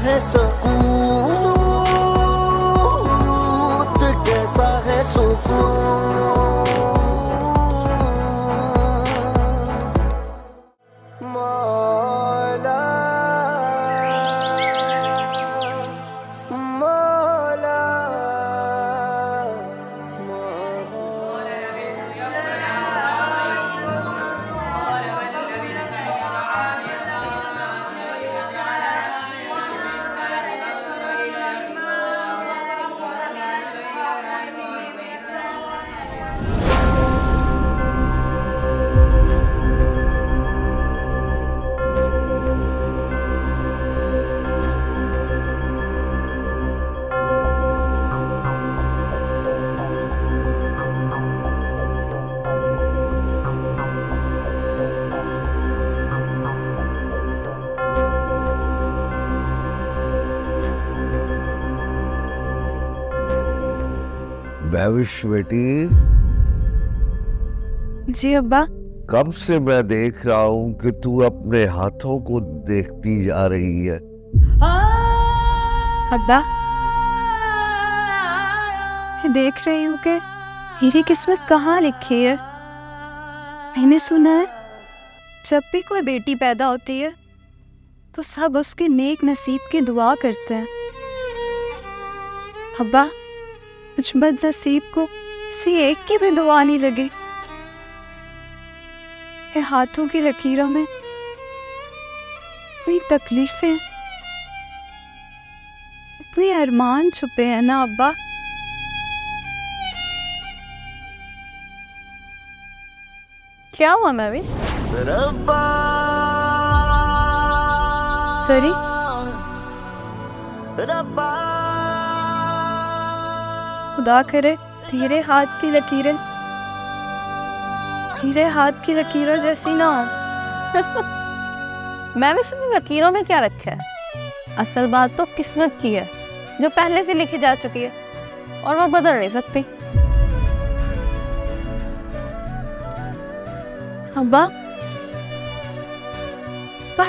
है सकूत, कैसा है सुकून। मौला मौला महविश बेटी। जी अब्बा। कब से मैं देख रहा हूँ कि तू अपने हाथों को देखती जा रही है। अब्बा मैं देख रही हूँ कि मेरी किस्मत कहाँ लिखी है। मैंने सुना है जब भी कोई बेटी पैदा होती है तो सब उसके नेक नसीब की दुआ करते हैं। अब्बा कुछ बदनसीब को किसी एक की भी दुआ नहीं लगी। ये हाथों की लकीरों में इतनी तकलीफें, इतने अरमान छुपे हैं ना अब्बा। क्या हुआ महविश? सरी खुदा करे तेरे हाथ की लकीरें जैसी ना हो। महविश ने लकीरों में क्या रखा है? असल बात तो किस्मत की है जो पहले से लिखी जा चुकी है और वो बदल नहीं सकती। अब्बा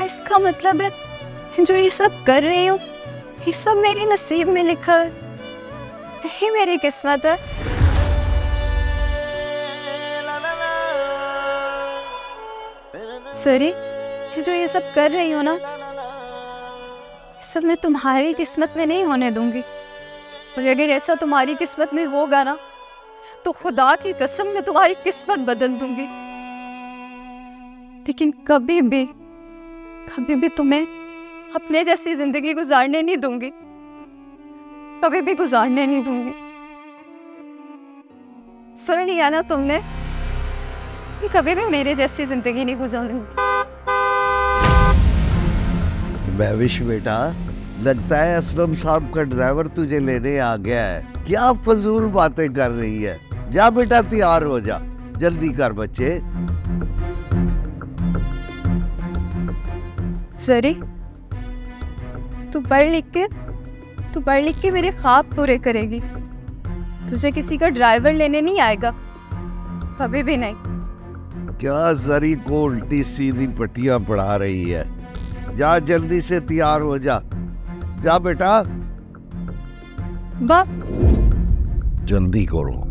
इसका मतलब है जो ये सब कर रही हूँ ये सब मेरी नसीब में लिखा है, यही मेरी किस्मत है। सरी जो ये सब कर रही हो ना ये सब मैं तुम्हारी किस्मत में नहीं होने दूंगी। और अगर ऐसा तुम्हारी किस्मत में होगा ना तो खुदा की कसम मैं तुम्हारी किस्मत बदल दूंगी। लेकिन कभी भी तुम्हें अपने जैसी जिंदगी गुजारने नहीं दूंगी, कभी भी गुजारने नहीं दूंगी। सुन लिया ना तुमने, कभी भी मेरे जैसी जिंदगी नहीं गुजारूंगी। महविश बेटा, लगता है असलम साहब का ड्राइवर तुझे लेने आ गया है। क्या फजूल बातें कर रही है। जा बेटा तैयार हो जा, जल्दी कर बच्चे। सरी तू पढ़ लिख के मेरे ख्वाब पूरे करेगी। तुझे किसी का ड्राइवर लेने नहीं आएगा, कभी भी नहीं। क्या जरी को उल्टी सीधी पट्टियां पढ़ा रही है। जा जल्दी से तैयार हो जा, जा बेटा। बाप जल्दी करो।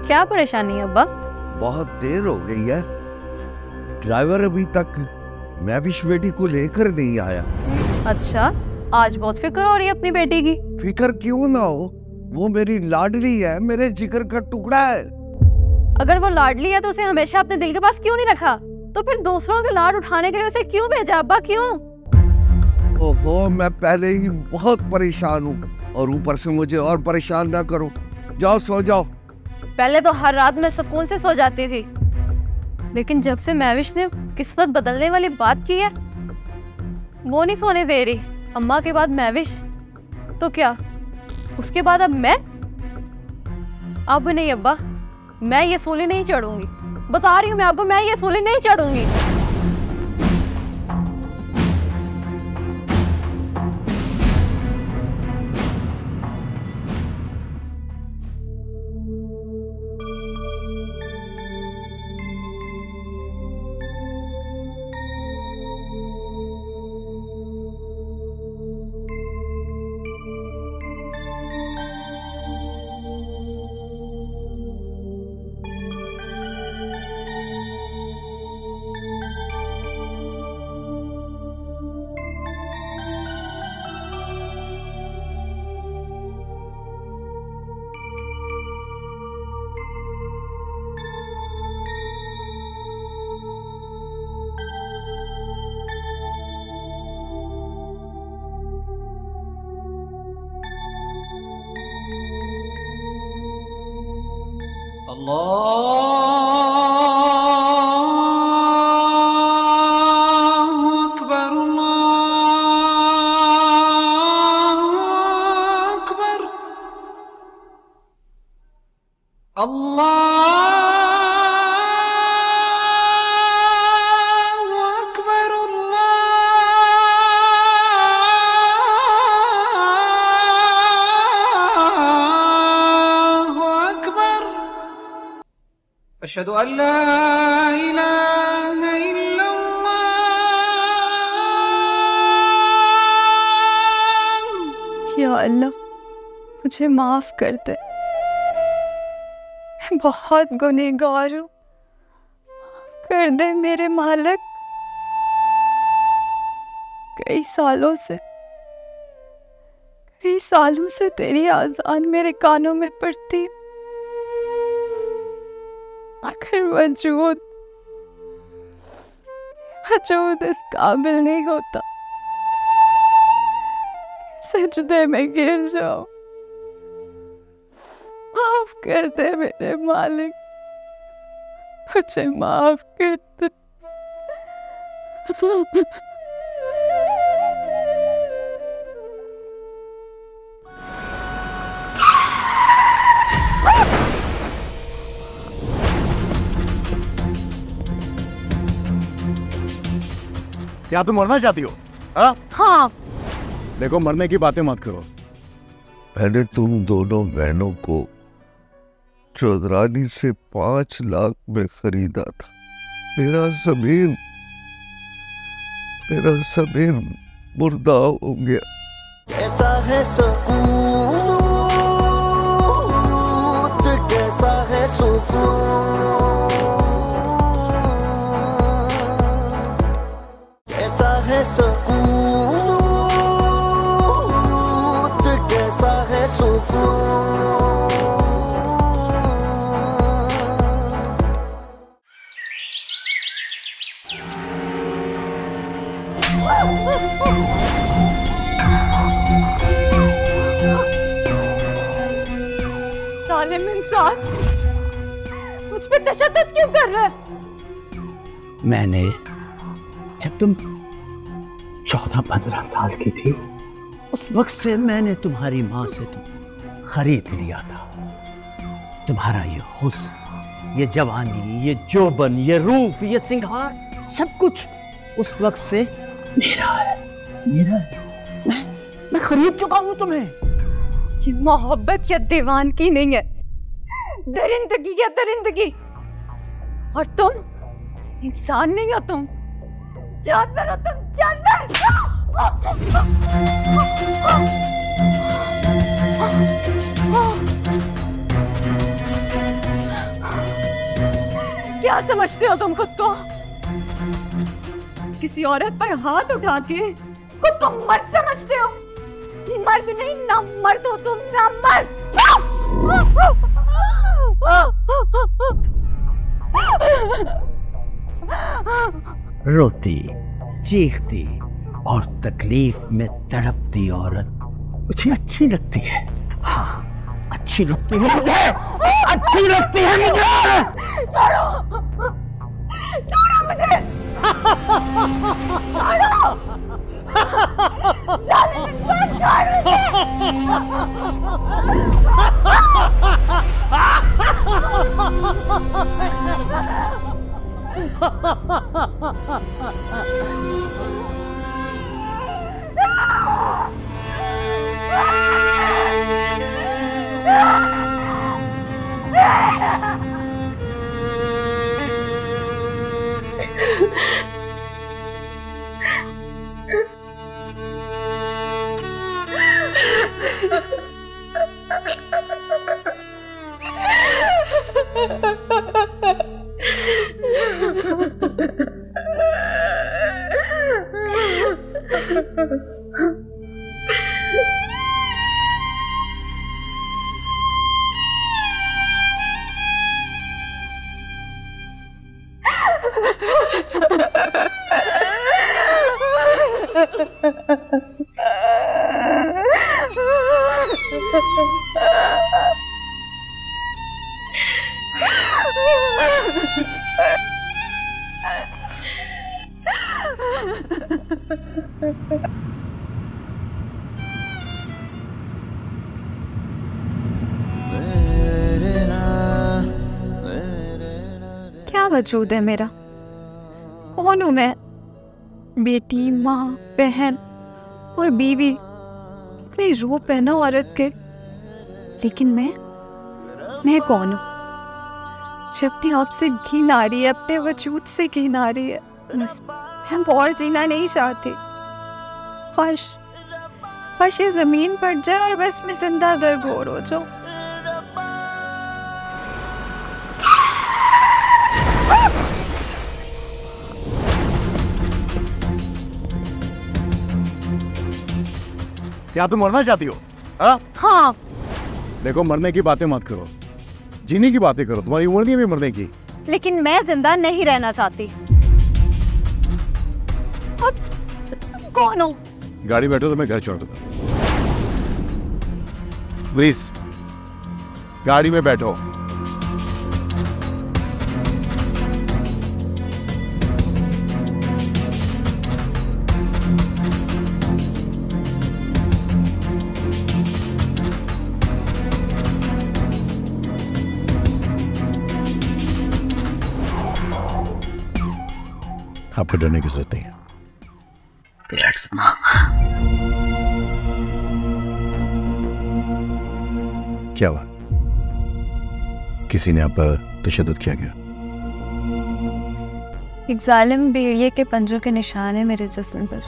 क्या परेशानी है अब्बा? बहुत देर हो गई है, ड्राइवर अभी तक महविश बेटी को लेकर नहीं आया। अच्छा, आज बहुत फिक्र हो रही है अपनी बेटी की। फिक्र क्यों ना हो, वो मेरी लाडली है, मेरे जिगर का टुकड़ा है। अगर वो लाडली है तो उसे हमेशा अपने दिल के पास क्यों नहीं रखा? तो फिर दूसरों के लाड उठाने के लिए उसे क्यों भेजा अब्बा, क्यों? ओहो, मैं पहले ही बहुत परेशान हूँ और ऊपर से मुझे और परेशान ना करो। जाओ सो जाओ। पहले तो हर रात मैं सुकून से सो जाती थी, लेकिन जब से महविश ने किस्मत बदलने वाली बात की है वो नहीं सोने दे रही। अम्मा के बाद महविश, तो क्या उसके बाद अब मैं? अब नहीं अब्बा, मैं ये सूली नहीं चढ़ूंगी। बता रही हूँ मैं आपको, मैं ये सूली नहीं चढ़ूंगी। अशहदु अल्ला इलाहा इल्लल्लाह। या अल्लाह मुझे माफ कर दे, मैं बहुत गुनहगार हूँ। माफ कर दे मेरे मालिक। कई सालों से तेरी आज़ान मेरे कानों में पड़ती, आखिर वजूद इस काबिल नहीं होता सजदे में गिर जाओ। माफ कर दे मेरे मालिक, मुझे माफ कर दे। क्या तुम मरना चाहती हो? हाँ। देखो, मरने की बातें मत करो। मैंने तुम दोनों बहनों को चौधरानी से 5 लाख में खरीदा था। मेरा ज़मीन मुर्दा हो गया। कैसा है सुकून, कैसा है सुकून, कैसा है सुकून, कैसा है सुकून। जालिम इंसान, मुझ पे तशद्दुद क्यों कर रहा है? मैंने जब तुम 14-15 साल की थी, उस वक्त से मैंने तुम्हारी माँ से तो खरीद लिया था। तुम्हारा ये हुस्न, ये जवानी, ये जोबन, ये रूप, ये सिंगार, सब कुछ उस वक्त से मेरा है। मैं खरीद चुका हूं तुम्हें। ये मोहब्बत या दीवानगी नहीं है, दरिंदगी या दरिंदगी। और तुम इंसान नहीं हो, तुम जानवर हो, तुम जानवर। क्या समझते हो तुम खुद को? किसी औरत पर हाथ उठा के खुद को मर्द समझते हो? मर्द नहीं, ना मर्द हो तुम, ना मर्द। रोती, चीखती और तकलीफ में तड़पती औरत मुझे अच्छी लगती है। हाँ, अच्छी लगती है मुझे, अच्छी लगती है मुझे। छोड़ो, छोड़ो मुझे, छोड़ो। क्या वजूद है मेरा? कौन हूं मैं? बेटी, माँ, बहन और बीवी, कई रूप है ना औरत के। लेकिन मैं कौन हूँ? जब भी आपसे घिन आ रही है, अपने वजूद से घिन आ रही है। हम और जीना नहीं चाहते। काश ये जमीन पर जाए और बस मैं जिंदा दरगोर हो जाऊं। क्या तुम मरना चाहती हो? हाँ। देखो, मरने की बातें मत करो, जीने की बातें करो। तुम्हारी उम्र नहीं है मरने की। लेकिन मैं जिंदा नहीं रहना चाहती। अब कौन हो? गाड़ी बैठो तो मैं घर छोड़ दूंगा। प्लीज गाड़ी में बैठो। आपको डरने की जरूरत नहीं है। रिलैक्स। क्या हुआ? किसी ने आप पर तशद्दुद किया गया? एक जालिम भेड़िए के पंजों के निशान है मेरे जिस्म पर।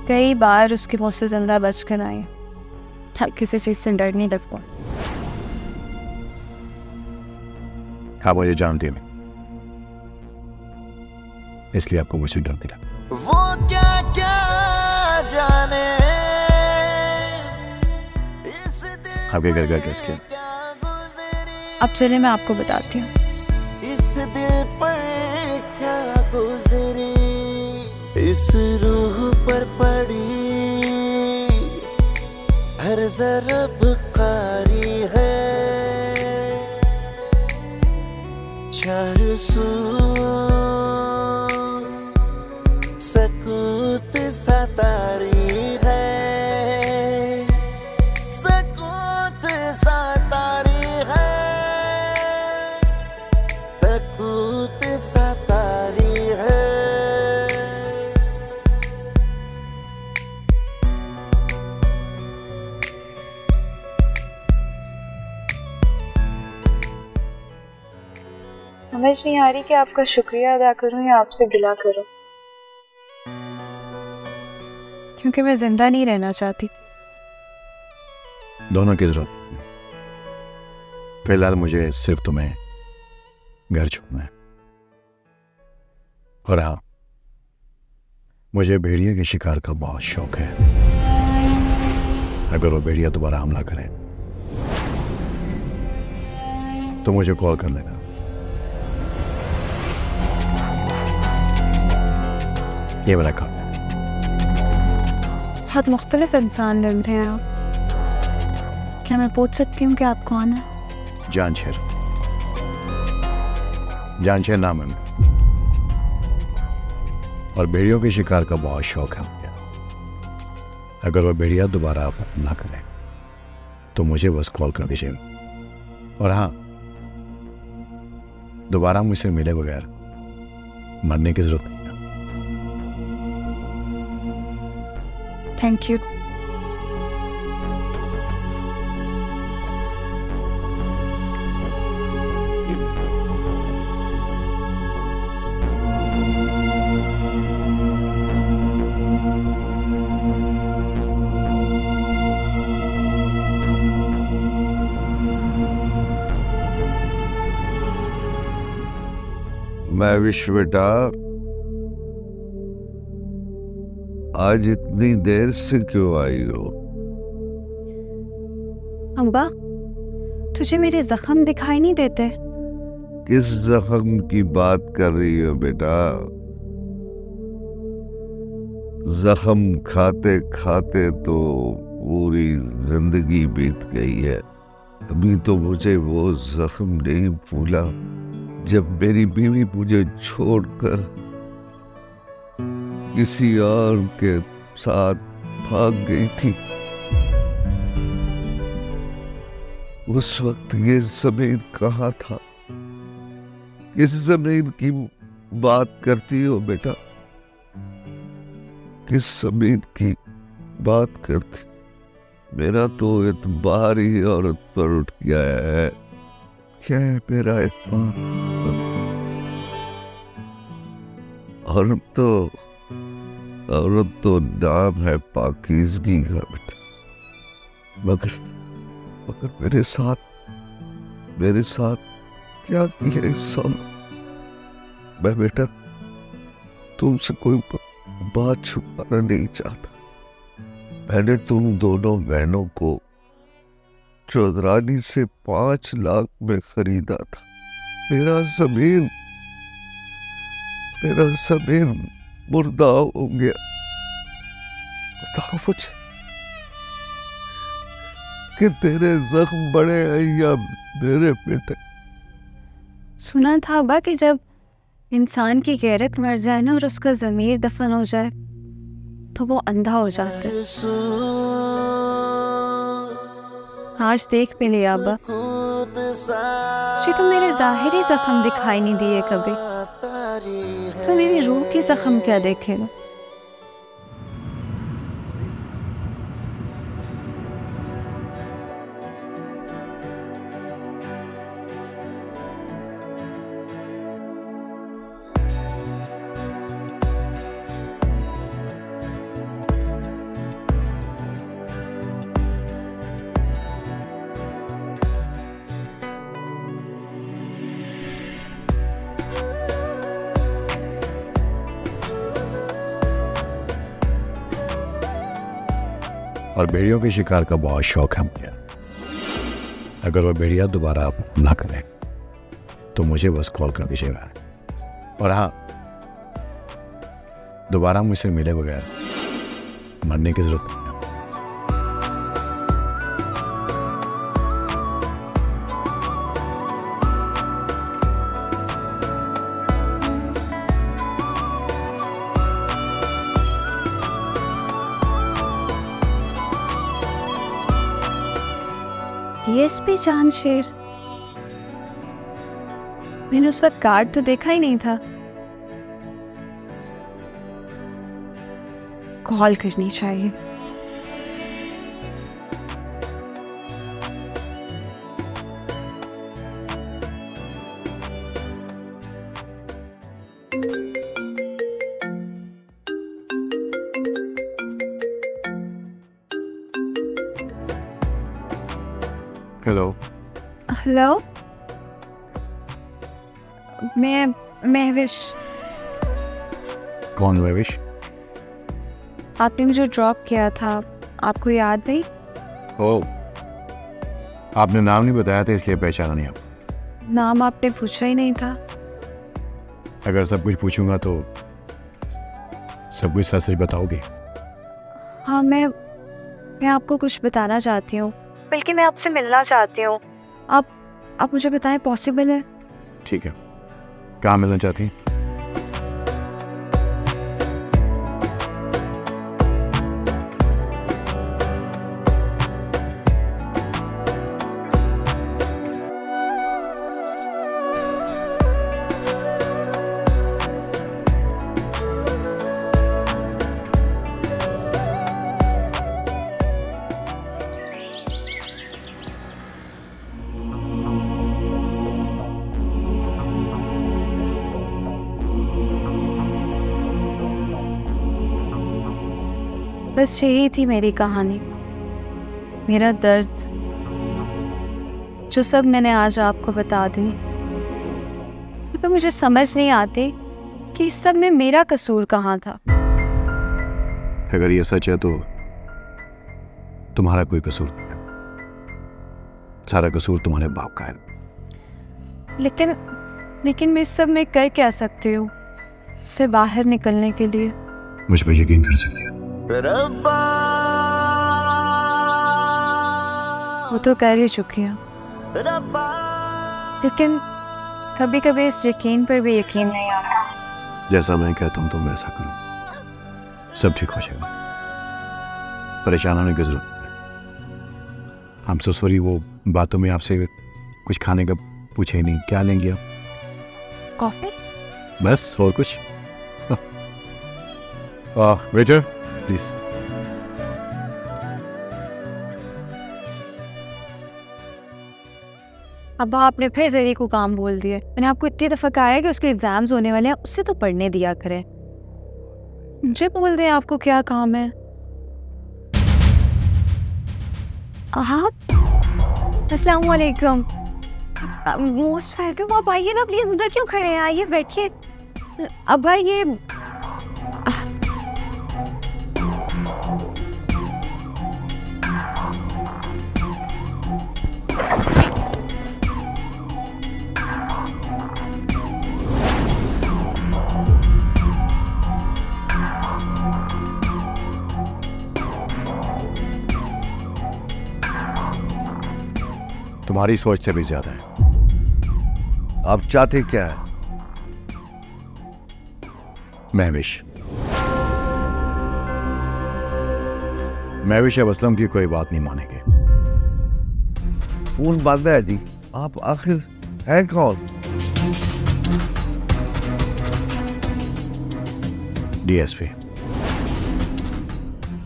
कई बार उसके मुंह से जिंदा बचकर आई। किसी चीज से डर नहीं लगता। हाँ, मुझे जानती है, इसलिए आपको मुझसे डर नहीं लगा। वो क्या क्या जाने आपके घर का एड्रेस क्या? अब चले, मैं आपको बताती हूँ। इस दिल पर क्या गुजरी, इस रूह पर पड़ी हर ज़रब कारी है। चार सू सकूत सतारी है, सकूत सतारी है, सकूत सतारी है। समझ नहीं आ रही कि आपका शुक्रिया अदा करूं या आपसे गिला करूं, क्योंकि मैं जिंदा नहीं रहना चाहती। दोनों की जरूरत नहीं। फिलहाल मुझे सिर्फ तुम्हें घर छोड़ना है। और हाँ, मुझे भेड़िए के शिकार का बहुत शौक है। अगर वो भेड़िया दोबारा हमला करे तो मुझे कॉल कर लेना। ये मेरा काम है। बहुत मुख्तलिफ इंसान लग रहे हैं आप। क्या मैं पूछ सकती हूँ कि आप कौन है? जानशेर। जानशेर नाम है। और भेड़ियों के शिकार का बहुत शौक है मुझे। अगर वो भेड़िया दोबारा ना करे तो मुझे बस कॉल कर दीजिएगा। और हाँ, दोबारा मुझसे मिले बगैर मरने की जरूरत नहीं है। Thank you. महविश बेटा, आज इतनी देर से क्यों आई हो? अब्बा, तुझे मेरे जख्म दिखाई नहीं देते? किस जख्म की बात कर रही हो बेटा? जख्म खाते खाते तो पूरी जिंदगी बीत गई है। अभी तो मुझे वो जख्म नहीं भूला जब मेरी बीवी मुझे छोड़कर किसी और के साथ भाग गई थी। उस वक्त ये जमीन कहाँ था? किस जमीन की बात करती हो बेटा? किस जमीन की बात करती? मेरा तो एतबार ही औरत पर उठ गया है। क्या है मेरा एतबार? औरत तो नाम है पाकीज़गी का बेटा। मगर मेरे साथ क्या किया इस साल? मैं बेटा तुमसे कोई बात छुपाना नहीं चाहता। मैंने तुम दोनों बहनों को चौधरानी से 5 लाख में खरीदा था। मेरा जमीन मुर्दा हो गया। बताओ मुझे कि तेरे जख्म बड़े हैं या मेरे बेटे? सुना था अब्बा कि जब इंसान की गैरत मर जाए ना और उसका ज़मीर दफन हो जाए तो वो अंधा हो जाता है। आज देख भी लिया अब्बा, मुझे तो मेरे ज़ाहिरी जख्म दिखाई नहीं दिए कभी, तो मेरी रूह के जख्म क्या देखेगा? और भेड़ियों के शिकार का बहुत शौक है मुझे। अगर वो भेड़िया दोबारा ना करे तो मुझे बस कॉल कर दीजिएगा। और हाँ, दोबारा मुझसे मिले बगैर मरने की जरूरत नहीं है। डीएसपी चांद शेर, मैंने उस वक्त कार्ड तो देखा ही नहीं था। कॉल करनी चाहिए। हेलो। हेलो, मैं महविश। कौन महविश? आपने मुझे ड्रॉप किया था, आपको याद नहीं? ओह, आपने नाम नहीं बताया था इसलिए पहचाना नहीं आपको। नाम आपने पूछा ही नहीं था। अगर सब कुछ पूछूंगा तो सब कुछ सच सच बताओगे? हाँ, मैं आपको कुछ बताना चाहती हूँ, बल्कि मैं आपसे मिलना चाहती हूँ। आप मुझे बताएं, पॉसिबल है? ठीक है, कहाँ मिलना चाहती हैं? बस यही थी मेरी कहानी, मेरा दर्द, जो सब मैंने आज आपको बता दी। तो मुझे समझ नहीं आती कि इस सब में मेरा कसूर कहाँ था। अगर ये सच है तो तुम्हारा कोई कसूर नहीं है, सारा कसूर तुम्हारे बाप का है। लेकिन मैं इस सब में कर क्या सकती हूँ इससे बाहर निकलने के लिए? मुझ पर यकीन कर सकती हो। वो तो कर ही चुकी हूँ, लेकिन कभी कभी इस यकीन पर भी यकीन नहीं आता। जैसा मैं कहता हूँ तुम वैसा करो, सब ठीक हो जाएगा, परेशान होने की जरूरत नहीं। हम सो सॉरी, वो बातों में आपसे कुछ खाने का पूछे ही नहीं। क्या लेंगे आप? कॉफी बस, और कुछ? Waiter please. अब आपने फिर जरी को काम बोल दिए। मैंने आपको इतनी दफा कहा है कि उसके एग्जाम्स होने वाले हैं, उससे तो पढ़ने दिया करें। मुझे बोल दें आपको क्या काम है। आप अस्सलाम वालेकुम। Most welcome. आप आइए ना प्लीज, उधर क्यों खड़े हैं? आइए बैठिए। अब भाई ये तुम्हारी सोच से भी ज्यादा है। आप चाहते क्या है? महविश अब असलम की कोई बात नहीं मानेंगे। फोन बंद है जी। आप आखिर हैं कौन? डीएसपी।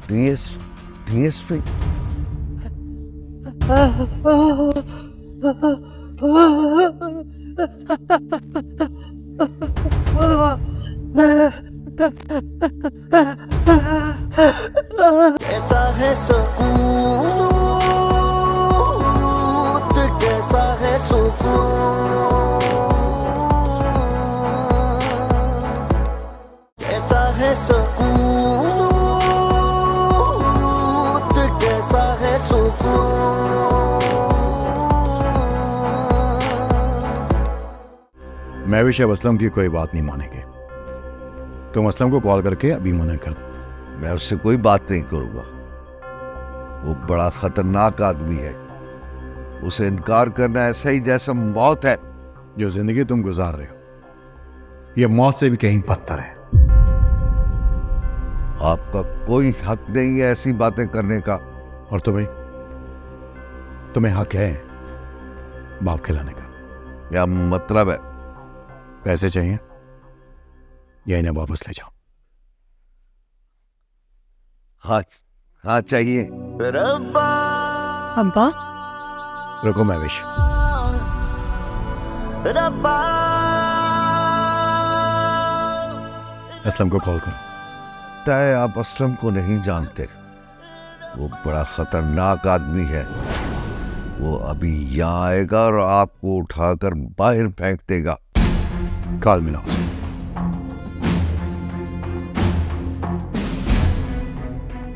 डीएसपी? कैसा है सुकून, कैसा है सुकून, कैसा है सुकून, कैसा है सुकून। महविश अब असलम की कोई बात नहीं मानेंगे। तुम असलम को कॉल करके अभी मना कर दो। मैं उससे कोई बात नहीं करूंगा। वो बड़ा खतरनाक आदमी है। उसे इनकार करना ऐसा ही जैसा मौत है। जो जिंदगी तुम गुजार रहे हो ये मौत से भी कहीं बदतर है। आपका कोई हक नहीं है ऐसी बातें करने का। और तुम्हें हक है बाप खिलाने का। क्या मतलब है? पैसे चाहिए या इन्हें वापस ले जाओ? हाँ चाहिए। अब्बा रुको महविश। असलम को कॉल करो। लगता है आप असलम को नहीं जानते। वो बड़ा खतरनाक आदमी है। वो अभी यहाँ आएगा और आपको उठाकर बाहर फेंक देगा। कॉल मिलाओ उसे।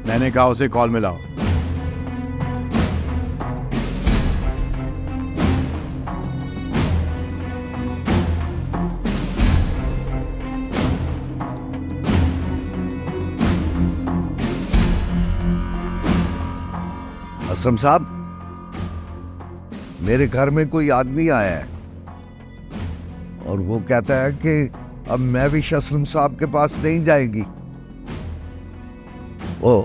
मैंने कहा उसे कॉल मिलाओ। असलम साहब, मेरे घर में कोई आदमी आया है और वो कहता है कि अब मैं भी असलम साहब के पास नहीं जाएगी। ओ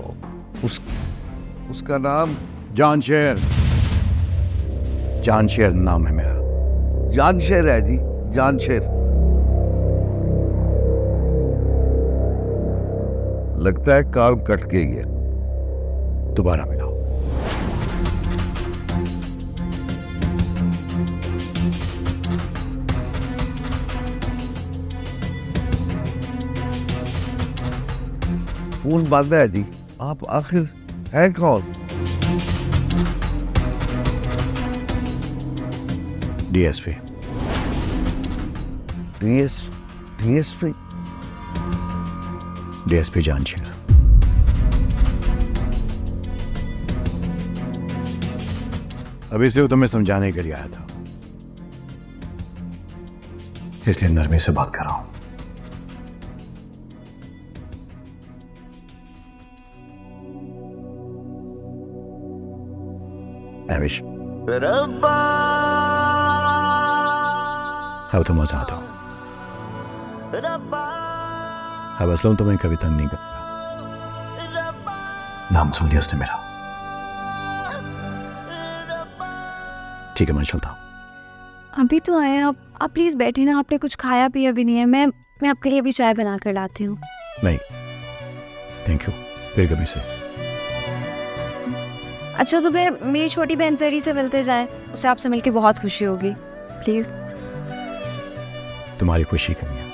उसका नाम जानशेर नाम है मेरा। जानशेर है जी, जानशेर। लगता है कॉल कट गई है। दोबारा मिलाओ। फोन बंद है जी। आप आखिर हैं कौन? डीएसपी। डीएसपी? डीएसपी जानशीर। अभी से तुम्हें समझाने के लिए आया था, इसलिए नरमी से बात कर रहा हूं। एविश, अब तुम आजाद हो। अब असलम तुम्हें कभी तंग नहीं करता। नाम सुन लिया उसने मेरा। ठीक है, मैं चलता हूँ। अभी तो आए आप प्लीज बैठिए ना, आपने कुछ खाया पिया भी नहीं है। मैं आपके लिए अभी चाय बना कर लाती हूँ। नहीं थैंक यू, फिर कभी से। अच्छा तो फिर मेरी छोटी बहन जरी से मिलते जाएं, उसे आपसे मिलके बहुत खुशी होगी। प्लीज। तुम्हारी खुशी करनी है।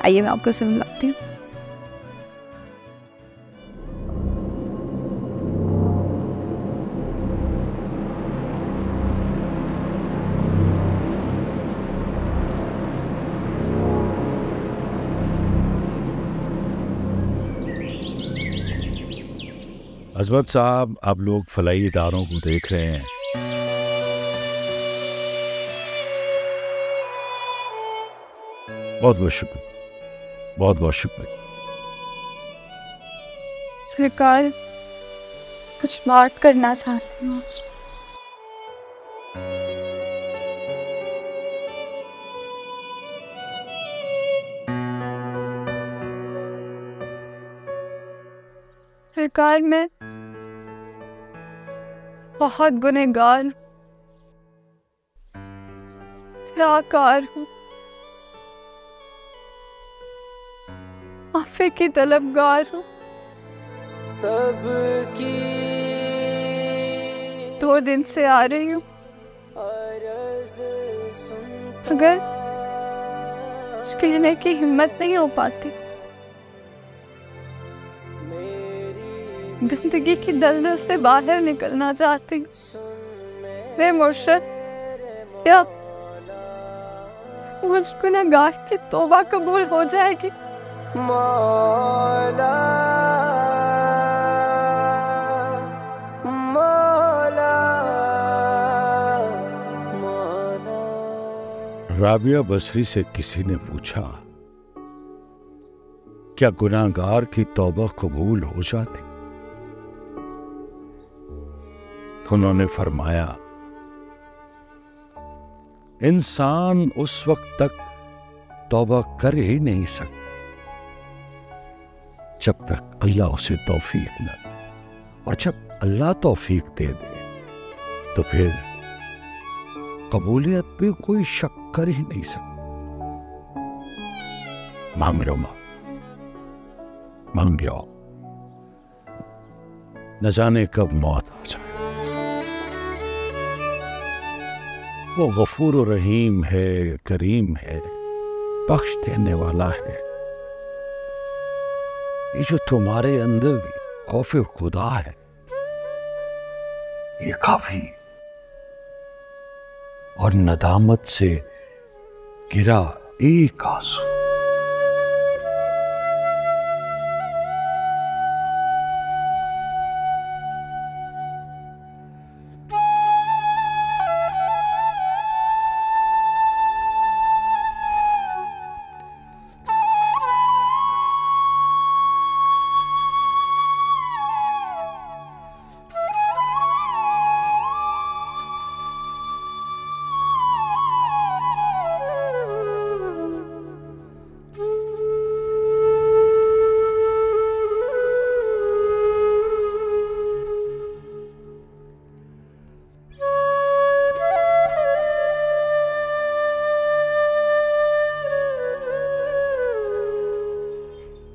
आइए मैं आपको सुनाती हूँ। अजमत साहब, आप लोग फलाई इदारों को देख रहे हैं। बहुत बहुत शुक्रिया, बहुत बहुत शुक्रिया। सरकार, कुछ बात करना चाहती हूँ आपसे। सरकार, मैं बहुत गुनहगार सलाहकार हूँ, माफी की तलबगार हूँ। सबकी 2 दिन से आ रही हूँ, मगर कुछ कहने की हिम्मत नहीं हो पाती। जिंदगी की दलदल से बाहर निकलना चाहती हूँ। मेरे मुर्शिद, क्या मुझ गुनहगार की तौबा कबूल हो जाएगी? मौला मौला मौला। राबिया बसरी से किसी ने पूछा, क्या गुनाहगार की तौबा कबूल हो जाती? उन्होंने फरमाया, इंसान उस वक्त तक तौबा कर ही नहीं सकता जब तक अल्लाह उसे तौफीक न दे, और जब अल्लाह तौफीक दे दे तो फिर कबूलियत पे कोई शक कर ही नहीं सकता। मांग लो मांग लो, न जाने कब मौत आ जाए। वो गफूर रहीम है, करीम है, बख्श देने वाला है। ये जो तुम्हारे अंदर भी खौफ खुदा है, ये काफी। और नदामत से गिरा एक आंसू।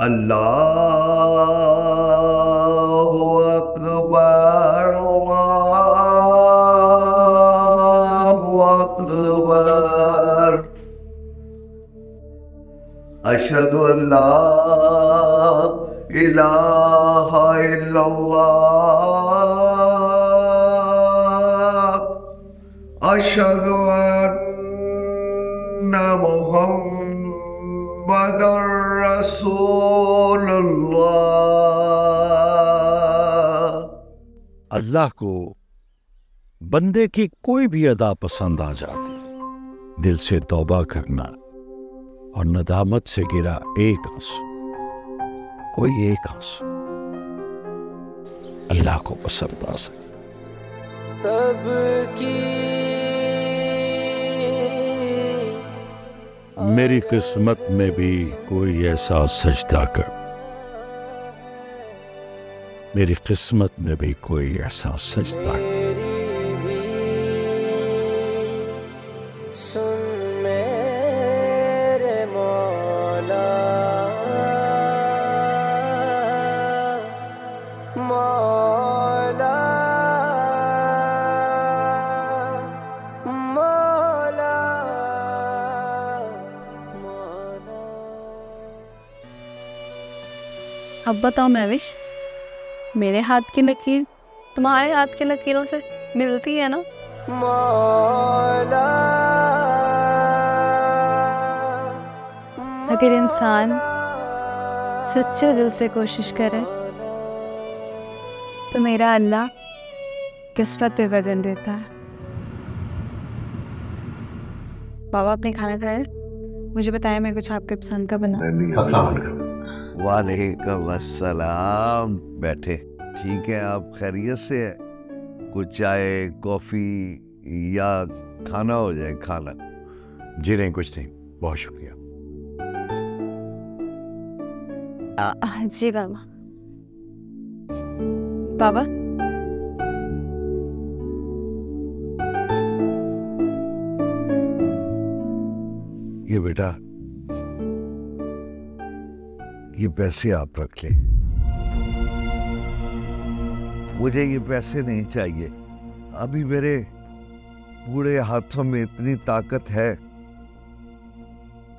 अल्लाहु अकबर, अल्लाहु अकबर। अशहदु अल्ला इलाहा इल्लल्लाह अशहदु अन्ना मुहम्मदुर रसूलुल्लाह। अल्लाह को बंदे की कोई भी अदा पसंद आ जाती, दिल से तौबा करना और नदामत से गिरा एक आंसू, कोई एक आंसू अल्लाह को पसंद आ सकता। सबकी मेरी किस्मत में भी कोई ऐसा सजदा कर, मेरी किस्मत में भी कोई ऐसा सजदा कर। सुन मेरे मौला मौला मौला मौला। अब बताओ महविश, मेरे हाथ की लकीर तुम्हारे हाथ की लकीरों से मिलती है ना? मौला अगर इंसान सच्चे दिल से कोशिश करे तो मेरा अल्लाह किस्मत पे वजन देता है। बाबा आपने खाना खाया? मुझे बताया, मैं कुछ आपके पसंद का बना। वालेकुम अस्सलाम। बैठे। ठीक है, आप खैरियत से है? कुछ चाय कॉफी या खाना हो जाए? खाना? जी नहीं, कुछ नहीं, बहुत शुक्रिया। जी बाबा। बाबा ये बेटा, ये पैसे आप रख ले। मुझे ये पैसे नहीं चाहिए। अभी मेरे बूढ़े हाथों में इतनी ताकत है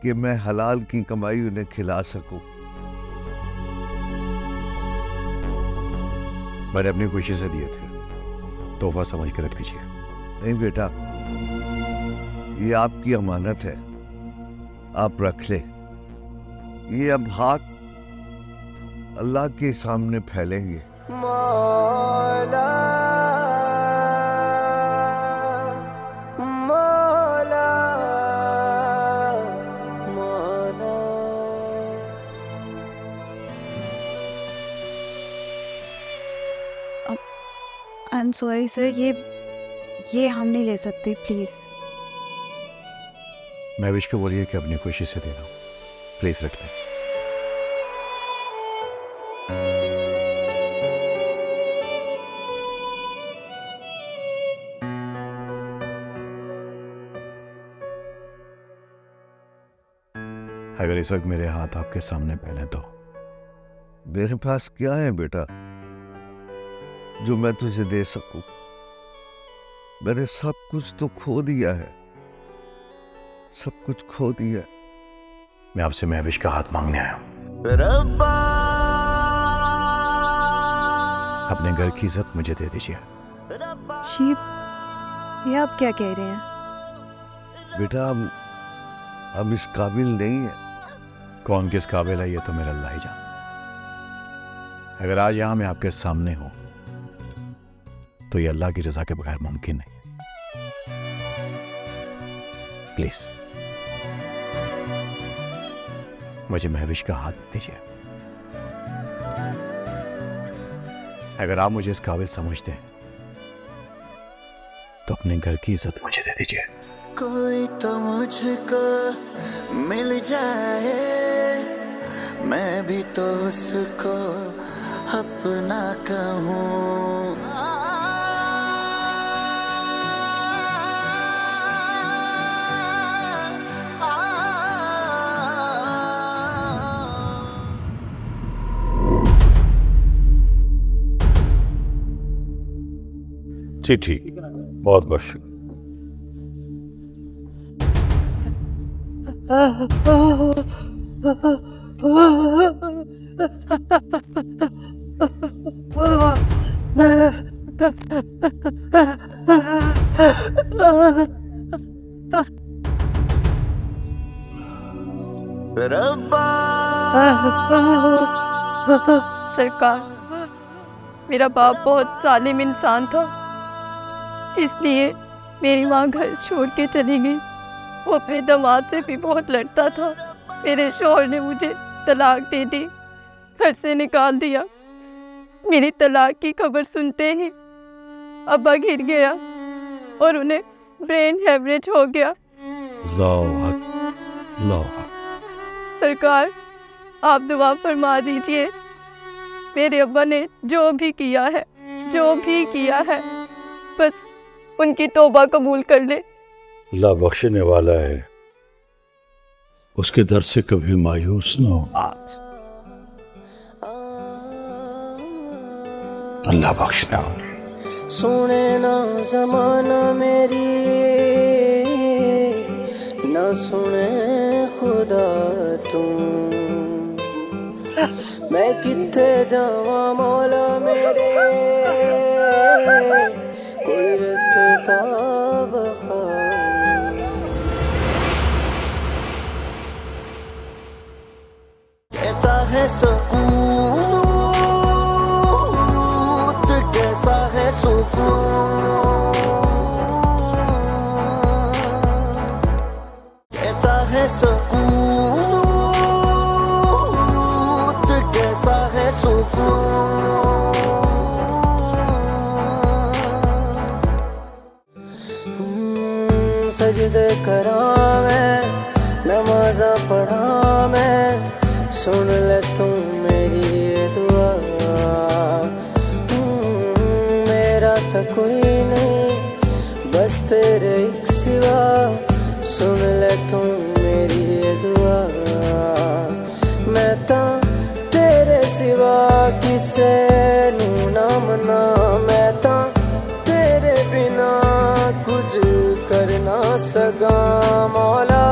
कि मैं हलाल की कमाई उन्हें खिला सकूं। मैंने अपनी खुशी से दिए थे, तोहफा समझ कर रख लीजिए। नहीं बेटा, ये आपकी अमानत है, आप रख ले। ये अब हाथ अल्लाह के सामने फैलेंगे। मौला मौला मौला। आई एम सॉरी सर, ये हम नहीं ले सकते, प्लीज। महविश को बोलिए कि अपनी खुशी से देना, प्लीज रख लें। अगर इस वक्त मेरे हाथ आपके सामने पहने तो? मेरे पास क्या है बेटा जो मैं तुझे दे सकूं? मैंने सब कुछ तो खो दिया है, सब कुछ खो दिया। मैं आपसे महविश का हाथ मांगने आया हूं। अपने घर की इज्जत मुझे दे दीजिए। शीप, ये आप क्या कह रहे हैं? बेटा हम इस काबिल नहीं है। कौन किस काबिल है ये तो मेरा अल्लाह ही जानता। अगर आज यहां मैं आपके सामने हूं तो ये अल्लाह की रजा के बगैर मुमकिन नहीं है। प्लीज मुझे महविश का हाथ दीजिए। अगर आप मुझे इस काबिल समझते हैं तो अपने घर की इज्जत मुझे दे दीजिए। कोई तो मुझको मिल जाए, मैं भी तो उसको अपना कहूँ। जी ठीक, बहुत बहुत शुक्रिया। सरकार, मेरा बाप बहुत जालिम इंसान था, इसलिए मेरी माँ घर छोड़ के चली गई। वो अपने दामाद से भी बहुत लड़ता था। मेरे शौहर ने मुझे तलाक दे दी, घर से निकाल दिया। मेरी तलाक की खबर सुनते ही अब्बा गिर गया और उन्हें ब्रेन हेमरेज हो गया। सरकार, आप दुआ फरमा दीजिए। मेरे अब्बा ने जो भी किया है बस उनकी तौबा कबूल कर ले। अल्लाह बख्शने वाला है, उसके दर से कभी मायूस न हो। अल्लाह बख्शने वाला। सुने ना ज़माना मेरी, ना सुने खुदा तुम। मैं कित्थे जावा मौला मेरे, कोई रास्ता बखा। कैसा है सुकून, कैसा है सुकून, कैसा है सुकून, कैसा है सुकून। सजदे करा मैं, नमाज़ा पढ़ा मैं, सुन ले तुम मेरी ये दुआ। मेरा तो कोई नहीं बस तेरे एक सिवा, सुन ले तुम मेरी ये दुआ। मैं तो तेरे सिवा किसे नू ना मना, मैं तो तेरे बिना कुछ कर ना सका मौला।